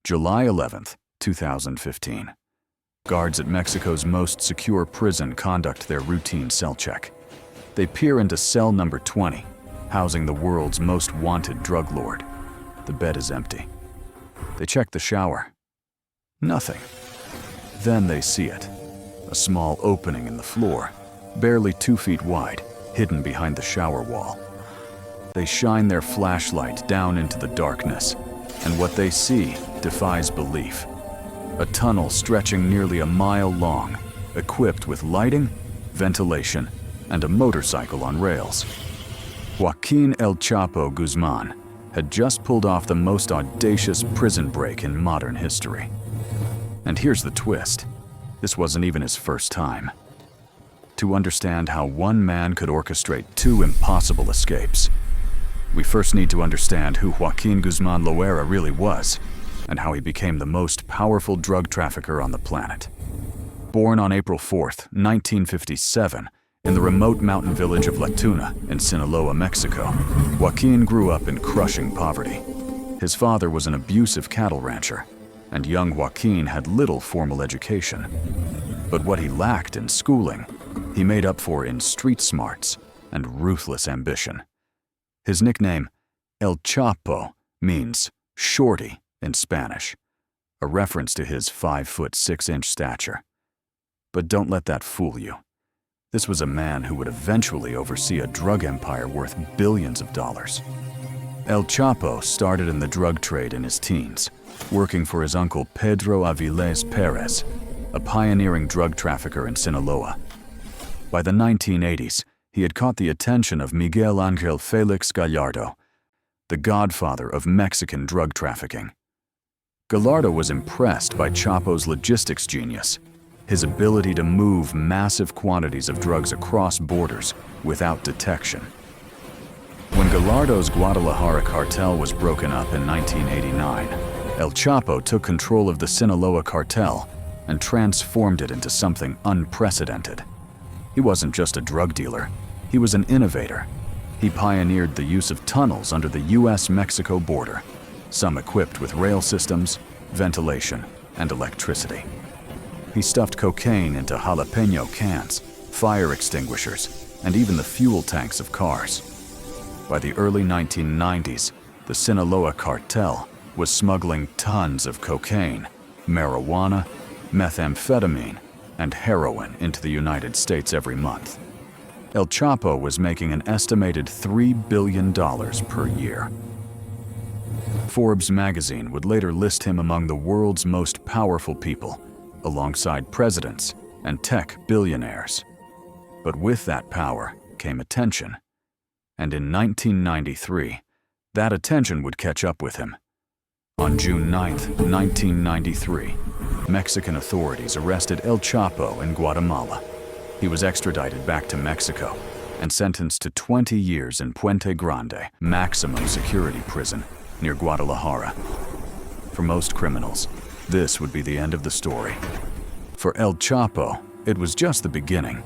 July 11th, 2015. Guards at Mexico's most secure prison conduct their routine cell check. They peer into cell number 20, housing the world's most wanted drug lord. The bed is empty. They check the shower. Nothing. Then they see it. A small opening in the floor, barely 2 feet wide, hidden behind the shower wall. They shine their flashlight down into the darkness, and what they see defies belief. A tunnel stretching nearly a mile long, equipped with lighting, ventilation, and a motorcycle on rails. Joaquín El Chapo Guzmán had just pulled off the most audacious prison break in modern history. And here's the twist. This wasn't even his first time. To understand how one man could orchestrate 2 impossible escapes, we first need to understand who Joaquín Guzmán Loera really was, and how he became the most powerful drug trafficker on the planet. Born on April 4th, 1957, in the remote mountain village of La Tuna in Sinaloa, Mexico, Joaquín grew up in crushing poverty. His father was an abusive cattle rancher, and young Joaquín had little formal education. But what he lacked in schooling, he made up for in street smarts and ruthless ambition. His nickname, El Chapo, means shorty in Spanish, a reference to his 5'6" stature. But don't let that fool you. This was a man who would eventually oversee a drug empire worth billions of dollars. El Chapo started in the drug trade in his teens, working for his uncle Pedro Avilés Pérez, a pioneering drug trafficker in Sinaloa. By the 1980s, he had caught the attention of Miguel Ángel Félix Gallardo, the godfather of Mexican drug trafficking. Gallardo was impressed by Chapo's logistics genius, his ability to move massive quantities of drugs across borders without detection. When Gallardo's Guadalajara cartel was broken up in 1989, El Chapo took control of the Sinaloa Cartel and transformed it into something unprecedented. He wasn't just a drug dealer, he was an innovator. He pioneered the use of tunnels under the US-Mexico border, some equipped with rail systems, ventilation, and electricity. He stuffed cocaine into jalapeno cans, fire extinguishers, and even the fuel tanks of cars. By the early 1990s, the Sinaloa Cartel was smuggling tons of cocaine, marijuana, methamphetamine, and heroin into the United States every month. El Chapo was making an estimated $3 billion per year. Forbes magazine would later list him among the world's most powerful people, alongside presidents and tech billionaires. But with that power came attention. And in 1993, that attention would catch up with him. On June 9, 1993, Mexican authorities arrested El Chapo in Guatemala. He was extradited back to Mexico and sentenced to 20 years in Puente Grande, maximum security prison near Guadalajara. For most criminals, this would be the end of the story. For El Chapo, it was just the beginning.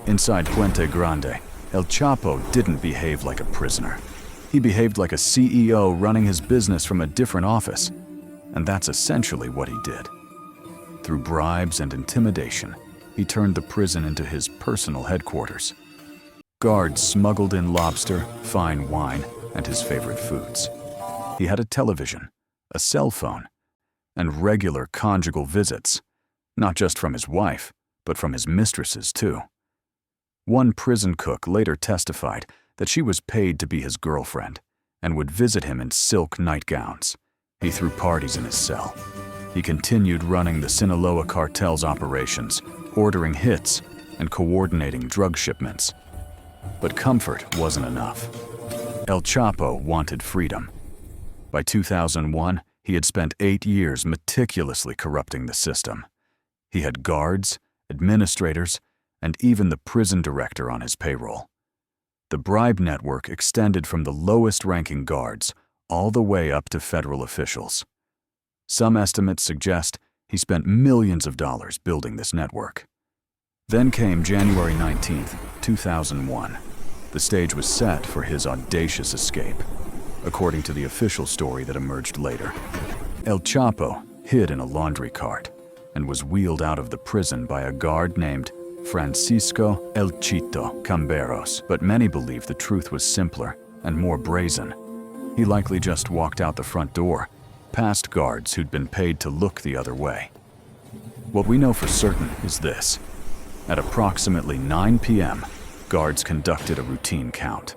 Inside Puente Grande, El Chapo didn't behave like a prisoner. He behaved like a CEO running his business from a different office. And that's essentially what he did. Through bribes and intimidation, he turned the prison into his personal headquarters. Guards smuggled in lobster, fine wine, and his favorite foods. He had a television, a cell phone, and regular conjugal visits, not just from his wife, but from his mistresses too. One prison cook later testified that she was paid to be his girlfriend and would visit him in silk nightgowns. He threw parties in his cell. He continued running the Sinaloa Cartel's operations, ordering hits and coordinating drug shipments. But comfort wasn't enough. El Chapo wanted freedom. By 2001, he had spent 8 years meticulously corrupting the system. He had guards, administrators, and even the prison director on his payroll. The bribe network extended from the lowest-ranking guards all the way up to federal officials. Some estimates suggest he spent millions of dollars building this network. Then came January 19, 2001. The stage was set for his audacious escape, according to the official story that emerged later. El Chapo hid in a laundry cart and was wheeled out of the prison by a guard named Francisco El Chito Camberos, but many believe the truth was simpler and more brazen. He likely just walked out the front door, past guards who'd been paid to look the other way. What we know for certain is this. At approximately 9 p.m., guards conducted a routine count.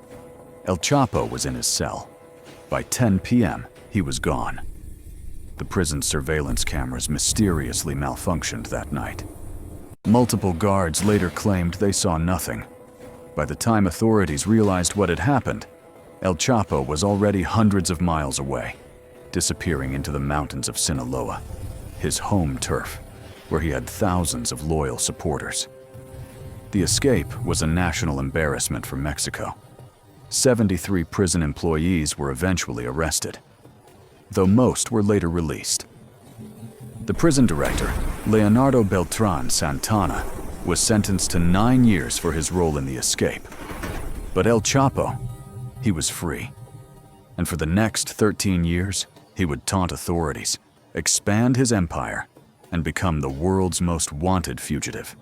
El Chapo was in his cell. By 10 p.m., he was gone. The prison's surveillance cameras mysteriously malfunctioned that night. Multiple guards later claimed they saw nothing. By the time authorities realized what had happened, El Chapo was already hundreds of miles away, disappearing into the mountains of Sinaloa, his home turf, where he had thousands of loyal supporters. The escape was a national embarrassment for Mexico. 73 prison employees were eventually arrested, though most were later released. The prison director, Leonardo Beltran Santana, was sentenced to 9 years for his role in the escape. But El Chapo, he was free. And for the next 13 years, he would taunt authorities, expand his empire, and become the world's most wanted fugitive.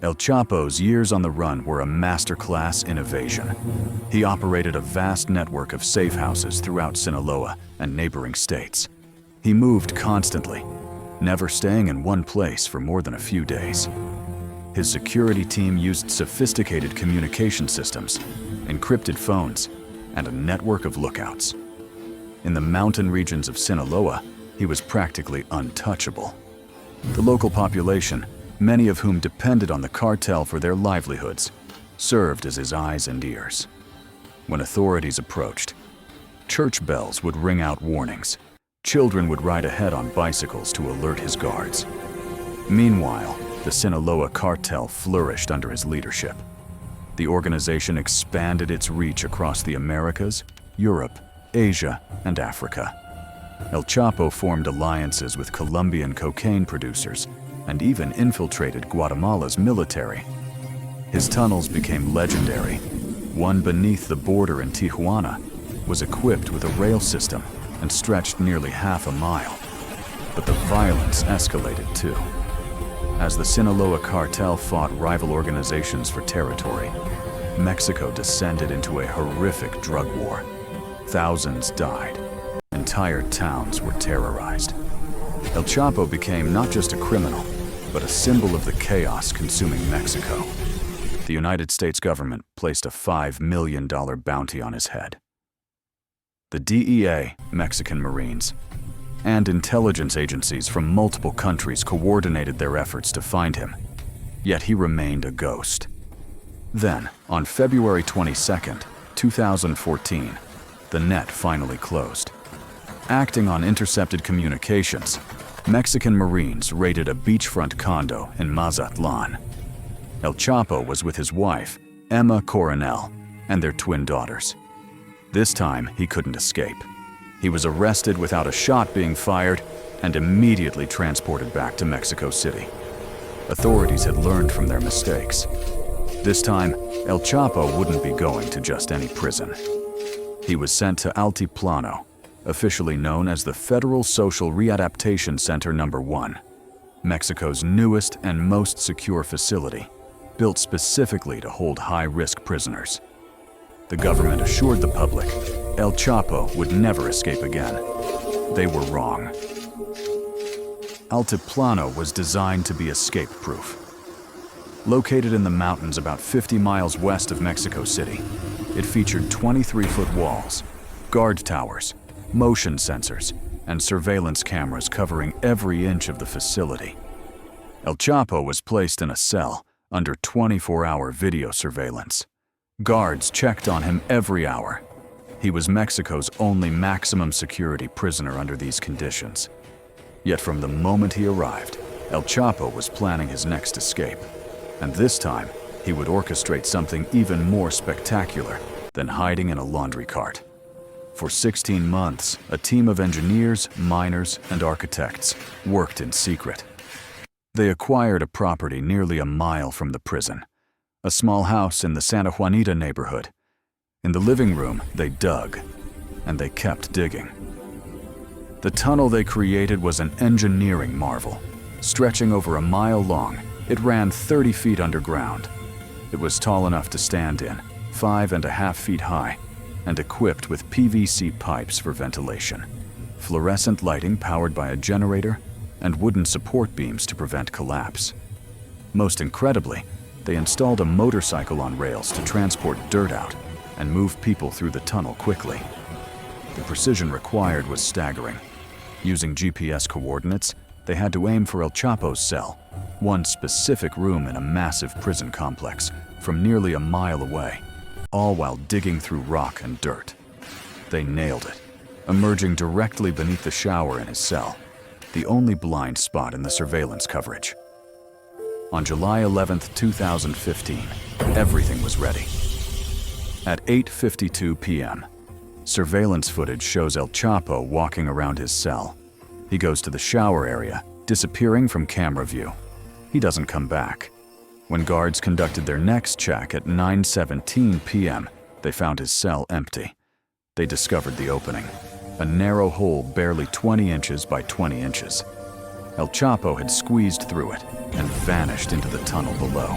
El Chapo's years on the run were a masterclass in evasion. He operated a vast network of safe houses throughout Sinaloa and neighboring states. He moved constantly, never staying in one place for more than a few days. His security team used sophisticated communication systems, encrypted phones, and a network of lookouts. In the mountain regions of Sinaloa, he was practically untouchable. The local population, many of whom depended on the cartel for their livelihoods, served as his eyes and ears. When authorities approached, church bells would ring out warnings. Children would ride ahead on bicycles to alert his guards. Meanwhile, the Sinaloa Cartel flourished under his leadership. The organization expanded its reach across the Americas, Europe, Asia, and Africa. El Chapo formed alliances with Colombian cocaine producers and even infiltrated Guatemala's military. His tunnels became legendary. One beneath the border in Tijuana was equipped with a rail system and stretched nearly half a mile. But the violence escalated too. As the Sinaloa Cartel fought rival organizations for territory, Mexico descended into a horrific drug war. Thousands died. Entire towns were terrorized. El Chapo became not just a criminal, but a symbol of the chaos consuming Mexico. The United States government placed a $5 million bounty on his head. The DEA, Mexican Marines, and intelligence agencies from multiple countries coordinated their efforts to find him, yet he remained a ghost. Then, on February 22, 2014, the net finally closed. Acting on intercepted communications, Mexican Marines raided a beachfront condo in Mazatlan. El Chapo was with his wife, Emma Coronel, and their twin daughters. This time, he couldn't escape. He was arrested without a shot being fired and immediately transported back to Mexico City. Authorities had learned from their mistakes. This time, El Chapo wouldn't be going to just any prison. He was sent to Altiplano, officially known as the Federal Social Readaptation Center No. 1, Mexico's newest and most secure facility, built specifically to hold high-risk prisoners. The government assured the public El Chapo would never escape again. They were wrong. Altiplano was designed to be escape-proof. Located in the mountains about 50 miles west of Mexico City, it featured 23-foot walls, guard towers, motion sensors, and surveillance cameras covering every inch of the facility. El Chapo was placed in a cell under 24-hour video surveillance. Guards checked on him every hour. He was Mexico's only maximum security prisoner under these conditions. Yet from the moment he arrived, El Chapo was planning his next escape. And this time, he would orchestrate something even more spectacular than hiding in a laundry cart. For 16 months, a team of engineers, miners, and architects worked in secret. They acquired a property nearly a mile from the prison, a small house in the Santa Juanita neighborhood. In the living room, they dug, and they kept digging. The tunnel they created was an engineering marvel. Stretching over a mile long, it ran 30 feet underground. It was tall enough to stand in, 5.5 feet high, and equipped with PVC pipes for ventilation, fluorescent lighting powered by a generator, and wooden support beams to prevent collapse. Most incredibly, they installed a motorcycle on rails to transport dirt out and move people through the tunnel quickly. The precision required was staggering. Using GPS coordinates, they had to aim for El Chapo's cell, one specific room in a massive prison complex from nearly a mile away, all while digging through rock and dirt. They nailed it, emerging directly beneath the shower in his cell, the only blind spot in the surveillance coverage. On July 11, 2015, everything was ready. At 8:52 p.m., surveillance footage shows El Chapo walking around his cell. He goes to the shower area, disappearing from camera view. He doesn't come back. When guards conducted their next check at 9:17 p.m., they found his cell empty. They discovered the opening, a narrow hole barely 20 inches by 20 inches. El Chapo had squeezed through it and vanished into the tunnel below.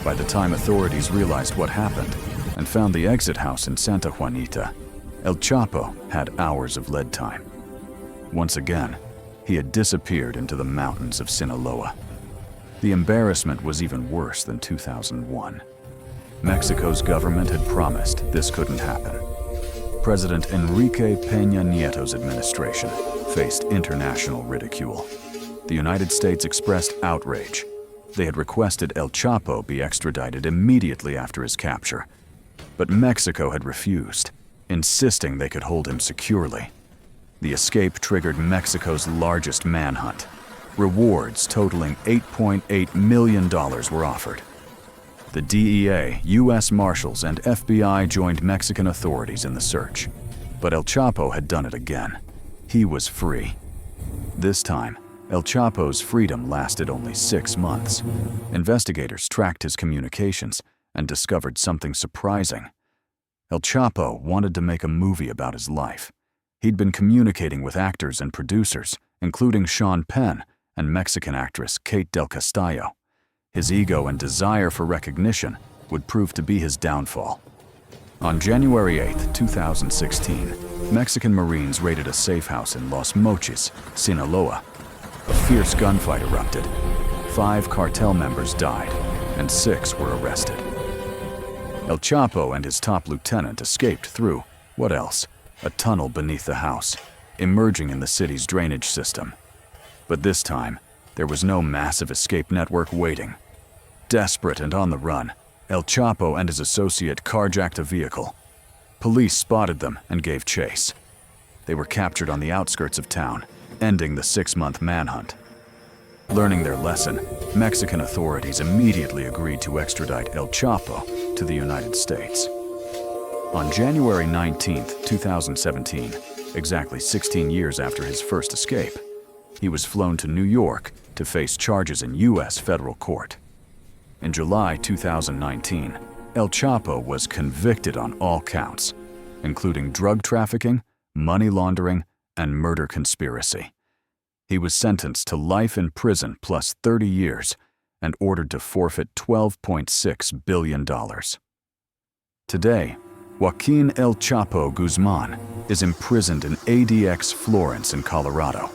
By the time authorities realized what happened and found the exit house in Santa Juanita, El Chapo had hours of lead time. Once again, he had disappeared into the mountains of Sinaloa. The embarrassment was even worse than 2001. Mexico's government had promised this couldn't happen. President Enrique Peña Nieto's administration faced international ridicule. The United States expressed outrage. They had requested El Chapo be extradited immediately after his capture. But Mexico had refused, insisting they could hold him securely. The escape triggered Mexico's largest manhunt. Rewards totaling $8.8 million were offered. The DEA, U.S. Marshals, and FBI joined Mexican authorities in the search. But El Chapo had done it again. He was free. This time, El Chapo's freedom lasted only 6 months. Investigators tracked his communications and discovered something surprising. El Chapo wanted to make a movie about his life. He'd been communicating with actors and producers, including Sean Penn and Mexican actress Kate Del Castillo. His ego and desire for recognition would prove to be his downfall. On January 8, 2016, Mexican Marines raided a safe house in Los Mochis, Sinaloa. A fierce gunfight erupted. 5 cartel members died, and 6 were arrested. El Chapo and his top lieutenant escaped through, what else? A tunnel beneath the house, emerging in the city's drainage system. But this time, there was no massive escape network waiting. Desperate and on the run, El Chapo and his associate carjacked a vehicle. Police spotted them and gave chase. They were captured on the outskirts of town, ending the 6-month manhunt. Learning their lesson, Mexican authorities immediately agreed to extradite El Chapo to the United States. On January 19, 2017, exactly 16 years after his first escape, he was flown to New York to face charges in U.S. federal court. In July 2019, El Chapo was convicted on all counts, including drug trafficking, money laundering, and murder conspiracy. He was sentenced to life in prison plus 30 years and ordered to forfeit $12.6 billion. Today, Joaquín El Chapo Guzmán is imprisoned in ADX Florence in Colorado,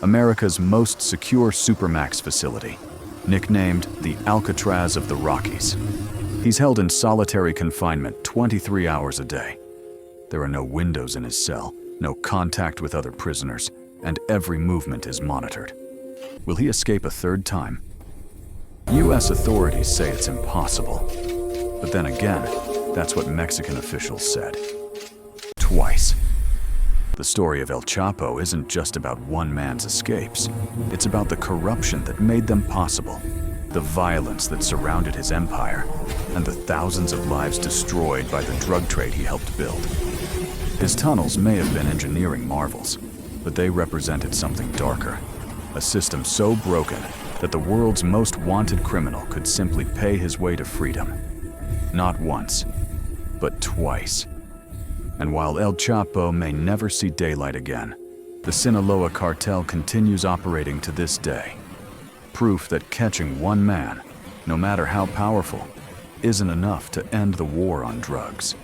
America's most secure supermax facility, nicknamed the Alcatraz of the Rockies. He's held in solitary confinement 23 hours a day. There are no windows in his cell, no contact with other prisoners, and every movement is monitored. Will he escape a third time? U.S. authorities say it's impossible. But then again, that's what Mexican officials said. Twice. The story of El Chapo isn't just about one man's escapes. It's about the corruption that made them possible, the violence that surrounded his empire, and the thousands of lives destroyed by the drug trade he helped build. His tunnels may have been engineering marvels, but they represented something darker, a system so broken that the world's most wanted criminal could simply pay his way to freedom. Not once, but twice. And while El Chapo may never see daylight again, The Sinaloa Cartel continues operating to this day. Proof that catching one man, no matter how powerful, isn't enough to end the war on drugs.